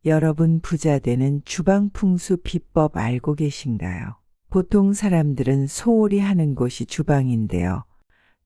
여러분 부자 되는 주방 풍수 비법 알고 계신가요? 보통 사람들은 소홀히 하는 곳이 주방인데요.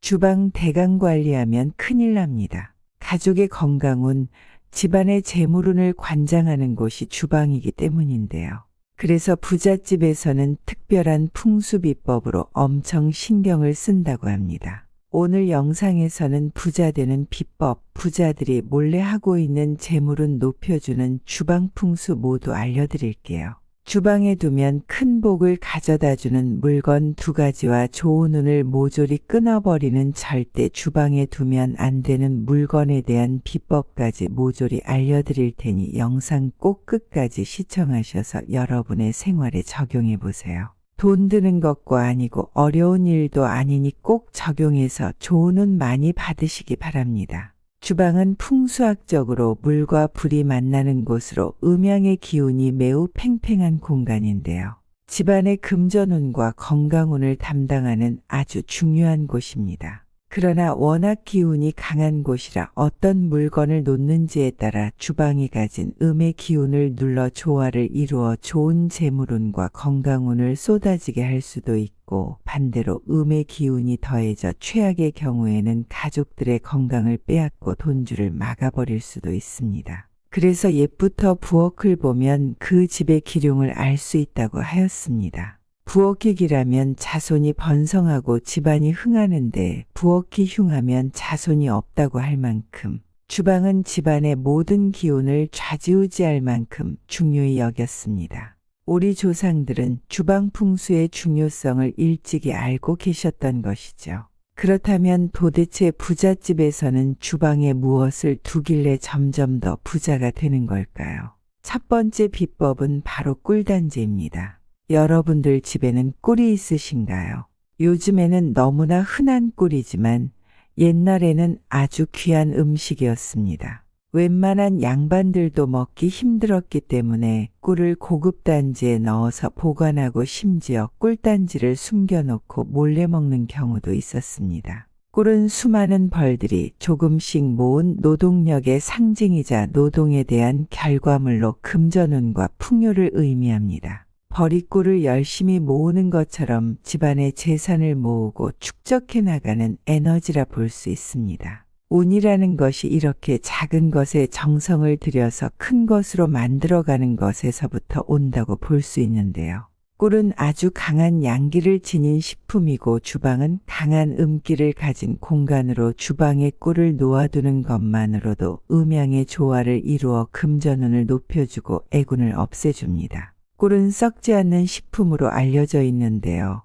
주방 대강 관리하면 큰일 납니다. 가족의 건강운, 집안의 재물운을 관장하는 곳이 주방이기 때문인데요. 그래서 부잣집에서는 특별한 풍수 비법으로 엄청 신경을 쓴다고 합니다. 오늘 영상에서는 부자 되는 비법, 부자들이 몰래 하고 있는 재물운 높여주는 주방 풍수 모두 알려드릴게요. 주방에 두면 큰 복을 가져다주는 물건 2가지와 좋은 운을 모조리 끊어버리는 절대 주방에 두면 안 되는 물건에 대한 비법까지 모조리 알려드릴 테니 영상 꼭 끝까지 시청하셔서 여러분의 생활에 적용해 보세요. 돈 드는 것과 아니고 어려운 일도 아니니 꼭 적용해서 좋은 운 많이 받으시기 바랍니다. 주방은 풍수학적으로 물과 불이 만나는 곳으로 음양의 기운이 매우 팽팽한 공간인데요. 집안의 금전운과 건강운을 담당하는 아주 중요한 곳입니다. 그러나 워낙 기운이 강한 곳이라 어떤 물건을 놓는지에 따라 주방이 가진 음의 기운을 눌러 조화를 이루어 좋은 재물운과 건강운을 쏟아지게 할 수도 있고, 반대로 음의 기운이 더해져 최악의 경우에는 가족들의 건강을 빼앗고 돈줄을 막아버릴 수도 있습니다. 그래서 옛부터 부엌을 보면 그 집의 기륭을 알 수 있다고 하였습니다. 부엌이 길하면 자손이 번성하고 집안이 흥하는데 부엌이 흉하면 자손이 없다고 할 만큼 주방은 집안의 모든 기운을 좌지우지할 만큼 중요히 여겼습니다. 우리 조상들은 주방 풍수의 중요성을 일찍이 알고 계셨던 것이죠. 그렇다면 도대체 부잣집에서는 주방에 무엇을 두길래 점점 더 부자가 되는 걸까요? 첫 번째 비법은 바로 꿀단지입니다. 여러분들 집에는 꿀이 있으신가요? 요즘에는 너무나 흔한 꿀이지만 옛날에는 아주 귀한 음식이었습니다. 웬만한 양반들도 먹기 힘들었기 때문에 꿀을 고급 단지에 넣어서 보관하고 심지어 꿀단지를 숨겨놓고 몰래 먹는 경우도 있었습니다. 꿀은 수많은 벌들이 조금씩 모은 노동력의 상징이자 노동에 대한 결과물로 금전운과 풍요를 의미합니다. 벌이 꿀을 열심히 모으는 것처럼 집안의 재산을 모으고 축적해 나가는 에너지라 볼 수 있습니다. 운이라는 것이 이렇게 작은 것에 정성을 들여서 큰 것으로 만들어가는 것에서부터 온다고 볼 수 있는데요. 꿀은 아주 강한 양기를 지닌 식품이고 주방은 강한 음기를 가진 공간으로 주방에 꿀을 놓아두는 것만으로도 음양의 조화를 이루어 금전운을 높여주고 애군을 없애줍니다. 꿀은 썩지 않는 식품으로 알려져 있는데요.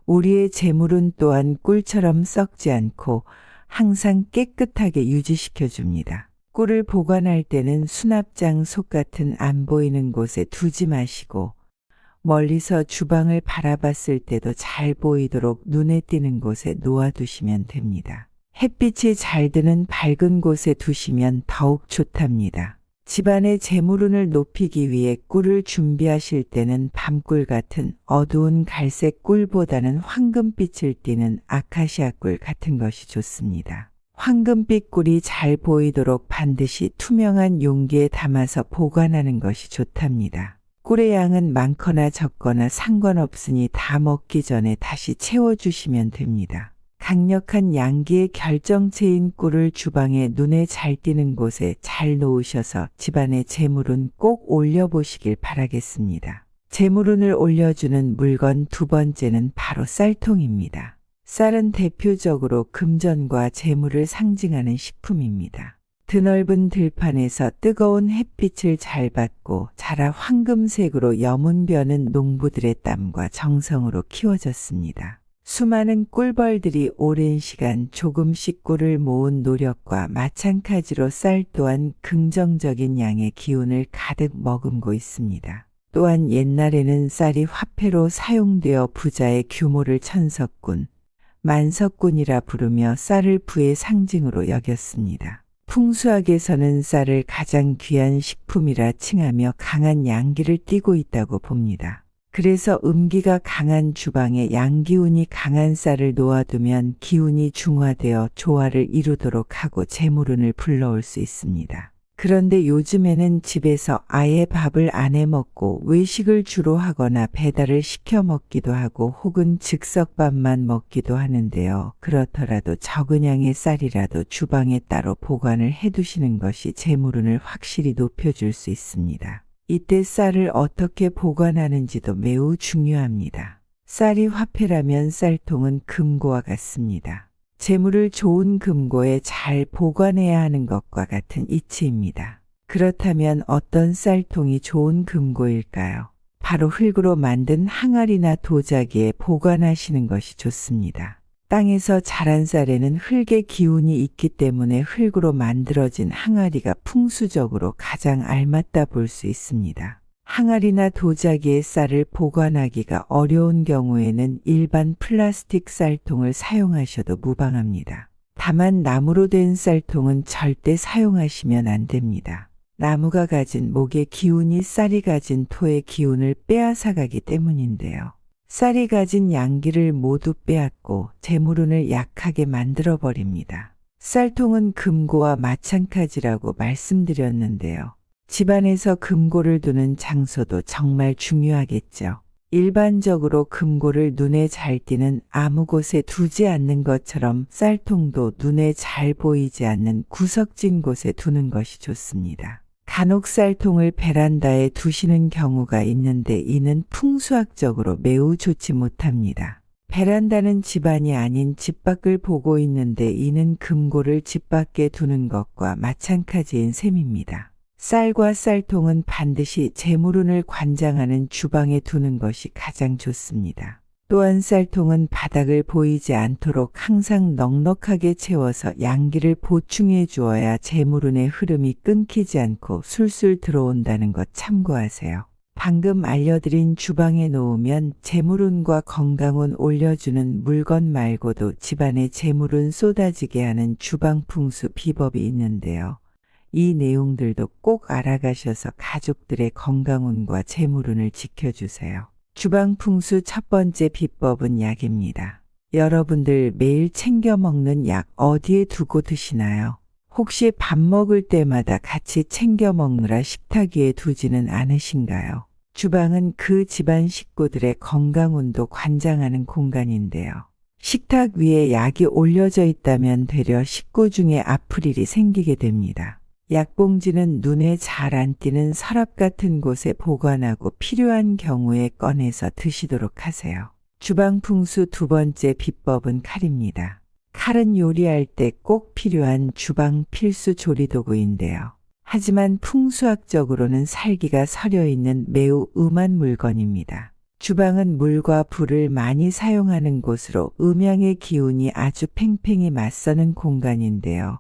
우리의 재물운 또한 꿀처럼 썩지 않고 항상 깨끗하게 유지시켜줍니다. 꿀을 보관할 때는 수납장 속 같은 안 보이는 곳에 두지 마시고 멀리서 주방을 바라봤을 때도 잘 보이도록 눈에 띄는 곳에 놓아두시면 됩니다. 햇빛이 잘 드는 밝은 곳에 두시면 더욱 좋답니다. 집안의 재물운을 높이기 위해 꿀을 준비하실 때는 밤꿀 같은 어두운 갈색 꿀보다는 황금빛을 띠는 아카시아 꿀 같은 것이 좋습니다. 황금빛 꿀이 잘 보이도록 반드시 투명한 용기에 담아서 보관하는 것이 좋답니다. 꿀의 양은 많거나 적거나 상관없으니 다 먹기 전에 다시 채워주시면 됩니다. 강력한 양기의 결정체인 꿀을 주방에 눈에 잘 띄는 곳에 잘 놓으셔서 집안의 재물운 꼭 올려보시길 바라겠습니다. 재물운을 올려주는 물건 2번째는 바로 쌀통입니다. 쌀은 대표적으로 금전과 재물을 상징하는 식품입니다. 드넓은 들판에서 뜨거운 햇빛을 잘 받고 자라 황금색으로 여문벼는 농부들의 땀과 정성으로 키워졌습니다. 수많은 꿀벌들이 오랜 시간 조금씩 꿀을 모은 노력과 마찬가지로 쌀 또한 긍정적인 양의 기운을 가득 머금고 있습니다. 또한 옛날에는 쌀이 화폐로 사용되어 부자의 규모를 천석군, 만석군이라 부르며 쌀을 부의 상징으로 여겼습니다. 풍수학에서는 쌀을 가장 귀한 식품이라 칭하며 강한 양기를 띠고 있다고 봅니다. 그래서 음기가 강한 주방에 양기운이 강한 쌀을 놓아두면 기운이 중화되어 조화를 이루도록 하고 재물운을 불러올 수 있습니다. 그런데 요즘에는 집에서 아예 밥을 안 해 먹고 외식을 주로 하거나 배달을 시켜 먹기도 하고 혹은 즉석밥만 먹기도 하는데요. 그렇더라도 적은 양의 쌀이라도 주방에 따로 보관을 해두시는 것이 재물운을 확실히 높여줄 수 있습니다. 이때 쌀을 어떻게 보관하는지도 매우 중요합니다. 쌀이 화폐라면 쌀통은 금고와 같습니다. 재물을 좋은 금고에 잘 보관해야 하는 것과 같은 이치입니다. 그렇다면 어떤 쌀통이 좋은 금고일까요? 바로 흙으로 만든 항아리나 도자기에 보관하시는 것이 좋습니다. 땅에서 자란 쌀에는 흙의 기운이 있기 때문에 흙으로 만들어진 항아리가 풍수적으로 가장 알맞다 볼 수 있습니다. 항아리나 도자기의 쌀을 보관하기가 어려운 경우에는 일반 플라스틱 쌀통을 사용하셔도 무방합니다. 다만 나무로 된 쌀통은 절대 사용하시면 안 됩니다. 나무가 가진 목의 기운이 쌀이 가진 토의 기운을 빼앗아가기 때문인데요. 쌀이 가진 양기를 모두 빼앗고 재물운을 약하게 만들어버립니다. 쌀통은 금고와 마찬가지라고 말씀드렸는데요. 집안에서 금고를 두는 장소도 정말 중요하겠죠. 일반적으로 금고를 눈에 잘 띄는 아무 곳에 두지 않는 것처럼 쌀통도 눈에 잘 보이지 않는 구석진 곳에 두는 것이 좋습니다. 간혹 쌀통을 베란다에 두시는 경우가 있는데 이는 풍수학적으로 매우 좋지 못합니다. 베란다는 집안이 아닌 집 밖을 보고 있는데 이는 금고를 집 밖에 두는 것과 마찬가지인 셈입니다. 쌀과 쌀통은 반드시 재물운을 관장하는 주방에 두는 것이 가장 좋습니다. 또한 쌀통은 바닥을 보이지 않도록 항상 넉넉하게 채워서 양기를 보충해 주어야 재물운의 흐름이 끊기지 않고 술술 들어온다는 것 참고하세요. 방금 알려드린 주방에 놓으면 재물운과 건강운 올려주는 물건 말고도 집안에 재물운 쏟아지게 하는 주방 풍수 비법이 있는데요. 이 내용들도 꼭 알아가셔서 가족들의 건강운과 재물운을 지켜주세요. 주방 풍수 첫 번째 비법은 약입니다. 여러분들 매일 챙겨 먹는 약 어디에 두고 드시나요? 혹시 밥 먹을 때마다 같이 챙겨 먹느라 식탁 위에 두지는 않으신가요? 주방은 그 집안 식구들의 건강운도 관장하는 공간인데요. 식탁 위에 약이 올려져 있다면 되려 식구 중에 아플 일이 생기게 됩니다. 약봉지는 눈에 잘 안 띄는 서랍 같은 곳에 보관하고 필요한 경우에 꺼내서 드시도록 하세요. 주방 풍수 두 번째 비법은 칼입니다. 칼은 요리할 때 꼭 필요한 주방 필수 조리도구인데요. 하지만 풍수학적으로는 살기가 서려 있는 매우 음한 물건입니다. 주방은 물과 불을 많이 사용하는 곳으로 음양의 기운이 아주 팽팽히 맞서는 공간인데요.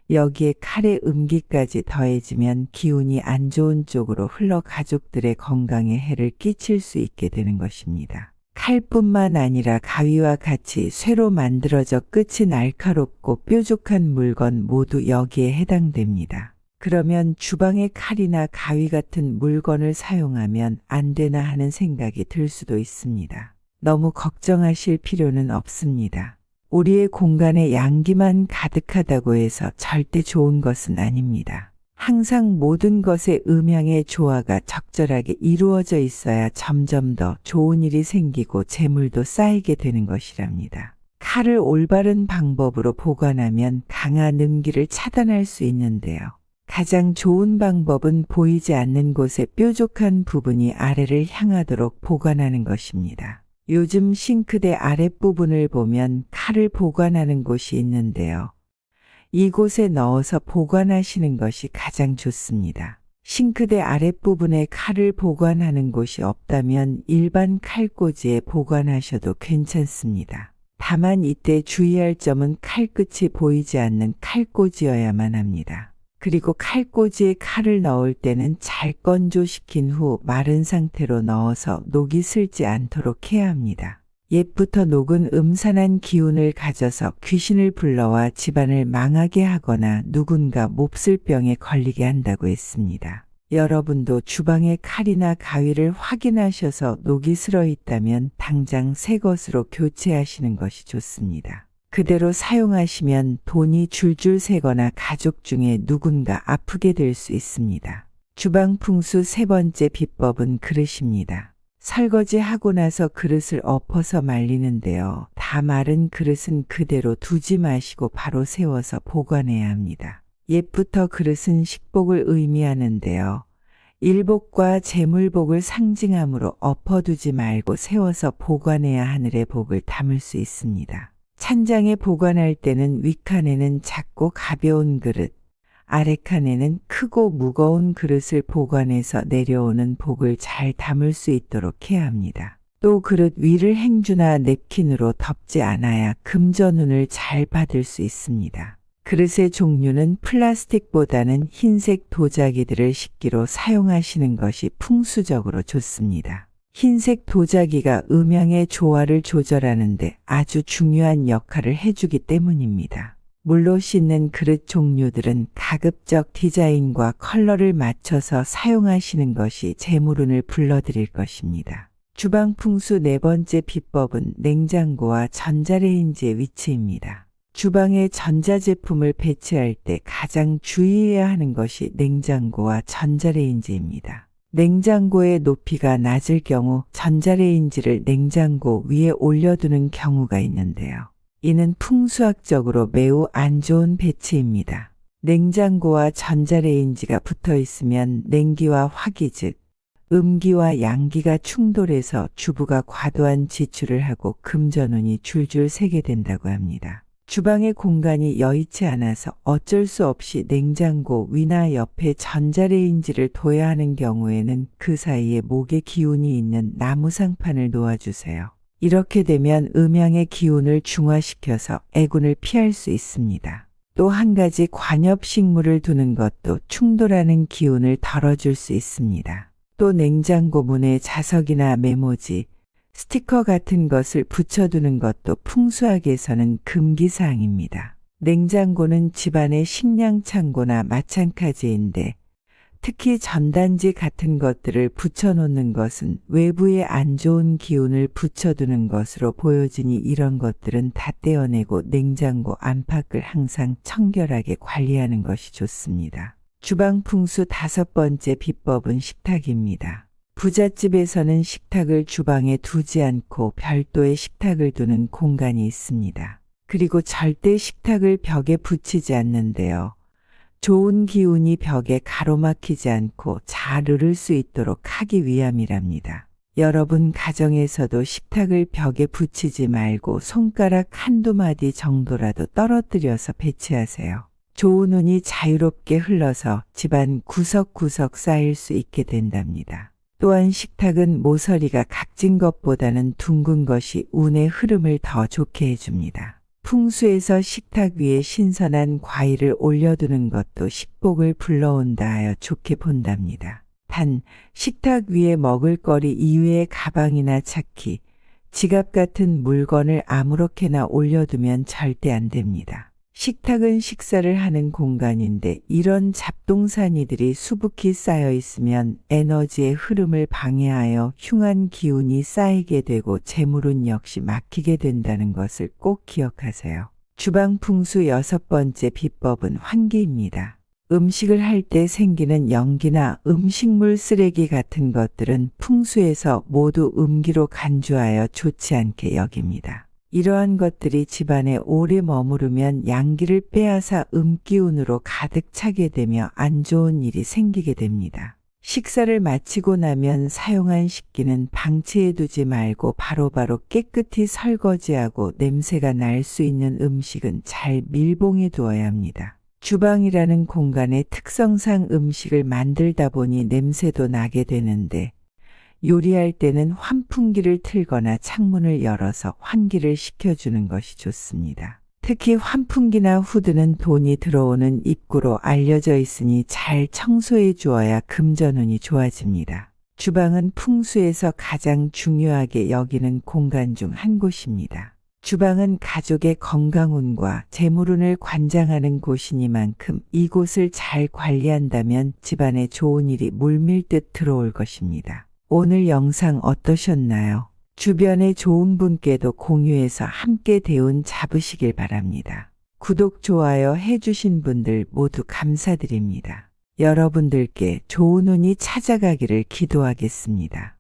여기에 칼의 음기까지 더해지면 기운이 안 좋은 쪽으로 흘러 가족들의 건강에 해를 끼칠 수 있게 되는 것입니다. 칼뿐만 아니라 가위와 같이 쇠로 만들어져 끝이 날카롭고 뾰족한 물건 모두 여기에 해당됩니다. 그러면 주방에 칼이나 가위 같은 물건을 사용하면 안 되나 하는 생각이 들 수도 있습니다. 너무 걱정하실 필요는 없습니다. 우리의 공간에 양기만 가득하다고 해서 절대 좋은 것은 아닙니다. 항상 모든 것의 음양의 조화가 적절하게 이루어져 있어야 점점 더 좋은 일이 생기고 재물도 쌓이게 되는 것이랍니다. 칼을 올바른 방법으로 보관하면 강한 음기를 차단할 수 있는데요. 가장 좋은 방법은 보이지 않는 곳에 뾰족한 부분이 아래를 향하도록 보관하는 것입니다. 요즘 싱크대 아랫부분을 보면 칼을 보관하는 곳이 있는데요. 이곳에 넣어서 보관하시는 것이 가장 좋습니다. 싱크대 아랫부분에 칼을 보관하는 곳이 없다면 일반 칼꽂이에 보관하셔도 괜찮습니다. 다만 이때 주의할 점은 칼끝이 보이지 않는 칼꽂이여야만 합니다. 그리고 칼꽂이에 칼을 넣을 때는 잘 건조시킨 후 마른 상태로 넣어서 녹이 슬지 않도록 해야 합니다. 옛부터 녹은 음산한 기운을 가져서 귀신을 불러와 집안을 망하게 하거나 누군가 몹쓸 병에 걸리게 한다고 했습니다. 여러분도 주방의 칼이나 가위를 확인하셔서 녹이 슬어 있다면 당장 새 것으로 교체하시는 것이 좋습니다. 그대로 사용하시면 돈이 줄줄 새거나 가족 중에 누군가 아프게 될 수 있습니다. 주방 풍수 세 번째 비법은 그릇입니다. 설거지하고 나서 그릇을 엎어서 말리는데요. 다 마른 그릇은 그대로 두지 마시고 바로 세워서 보관해야 합니다. 옛부터 그릇은 식복을 의미하는데요. 일복과 재물복을 상징함으로 엎어두지 말고 세워서 보관해야 하늘의 복을 담을 수 있습니다. 찬장에 보관할 때는 윗칸에는 작고 가벼운 그릇, 아래칸에는 크고 무거운 그릇을 보관해서 내려오는 복을 잘 담을 수 있도록 해야 합니다. 또 그릇 위를 행주나 냅킨으로 덮지 않아야 금전운을 잘 받을 수 있습니다. 그릇의 종류는 플라스틱보다는 흰색 도자기들을 식기로 사용하시는 것이 풍수적으로 좋습니다. 흰색 도자기가 음양의 조화를 조절하는 데 아주 중요한 역할을 해주기 때문입니다. 물로 씻는 그릇 종류들은 가급적 디자인과 컬러를 맞춰서 사용하시는 것이 재물운을 불러들일 것입니다. 주방 풍수 네 번째 비법은 냉장고와 전자레인지의 위치입니다. 주방에 전자제품을 배치할 때 가장 주의해야 하는 것이 냉장고와 전자레인지입니다. 냉장고의 높이가 낮을 경우 전자레인지를 냉장고 위에 올려두는 경우가 있는데요. 이는 풍수학적으로 매우 안 좋은 배치입니다. 냉장고와 전자레인지가 붙어 있으면 냉기와 화기 즉 음기와 양기가 충돌해서 주부가 과도한 지출을 하고 금전운이 줄줄 새게 된다고 합니다. 주방의 공간이 여의치 않아서 어쩔 수 없이 냉장고 위나 옆에 전자레인지를 둬야 하는 경우에는 그 사이에 목의 기운이 있는 나무 상판을 놓아주세요. 이렇게 되면 음양의 기운을 중화시켜서 애군을 피할 수 있습니다. 또 한 가지 관엽식물을 두는 것도 충돌하는 기운을 덜어줄 수 있습니다. 또 냉장고 문에 자석이나 메모지, 스티커 같은 것을 붙여두는 것도 풍수학에서는 금기사항입니다. 냉장고는 집안의 식량 창고나 마찬가지인데 특히 전단지 같은 것들을 붙여놓는 것은 외부에 안 좋은 기운을 붙여두는 것으로 보여지니 이런 것들은 다 떼어내고 냉장고 안팎을 항상 청결하게 관리하는 것이 좋습니다. 주방 풍수 다섯 번째 비법은 식탁입니다. 부잣집에서는 식탁을 주방에 두지 않고 별도의 식탁을 두는 공간이 있습니다. 그리고 절대 식탁을 벽에 붙이지 않는데요. 좋은 기운이 벽에 가로막히지 않고 잘 흐를 수 있도록 하기 위함이랍니다. 여러분 가정에서도 식탁을 벽에 붙이지 말고 손가락 한두 마디 정도라도 떨어뜨려서 배치하세요. 좋은 운이 자유롭게 흘러서 집안 구석구석 쌓일 수 있게 된답니다. 또한 식탁은 모서리가 각진 것보다는 둥근 것이 운의 흐름을 더 좋게 해줍니다. 풍수에서 식탁 위에 신선한 과일을 올려두는 것도 식복을 불러온다 하여 좋게 본답니다. 단 식탁 위에 먹을거리 이외의 가방이나 차키, 지갑 같은 물건을 아무렇게나 올려두면 절대 안 됩니다. 식탁은 식사를 하는 공간인데 이런 잡동사니들이 수북히 쌓여 있으면 에너지의 흐름을 방해하여 흉한 기운이 쌓이게 되고 재물운 역시 막히게 된다는 것을 꼭 기억하세요. 주방 풍수 여섯 번째 비법은 환기입니다. 음식을 할 때 생기는 연기나 음식물 쓰레기 같은 것들은 풍수에서 모두 음기로 간주하여 좋지 않게 여깁니다. 이러한 것들이 집안에 오래 머무르면 양기를 빼앗아 음기운으로 가득 차게 되며 안 좋은 일이 생기게 됩니다. 식사를 마치고 나면 사용한 식기는 방치해 두지 말고 바로바로 깨끗이 설거지하고 냄새가 날 수 있는 음식은 잘 밀봉해 두어야 합니다. 주방이라는 공간의 특성상 음식을 만들다 보니 냄새도 나게 되는데 요리할 때는 환풍기를 틀거나 창문을 열어서 환기를 시켜주는 것이 좋습니다. 특히 환풍기나 후드는 돈이 들어오는 입구로 알려져 있으니 잘 청소해 주어야 금전운이 좋아집니다. 주방은 풍수에서 가장 중요하게 여기는 공간 중 한 곳입니다. 주방은 가족의 건강운과 재물운을 관장하는 곳이니만큼 이곳을 잘 관리한다면 집안에 좋은 일이 물밀듯 들어올 것입니다. 오늘 영상 어떠셨나요? 주변에 좋은 분께도 공유해서 함께 대운 잡으시길 바랍니다. 구독, 좋아요 해주신 분들 모두 감사드립니다. 여러분들께 좋은 운이 찾아가기를 기도하겠습니다.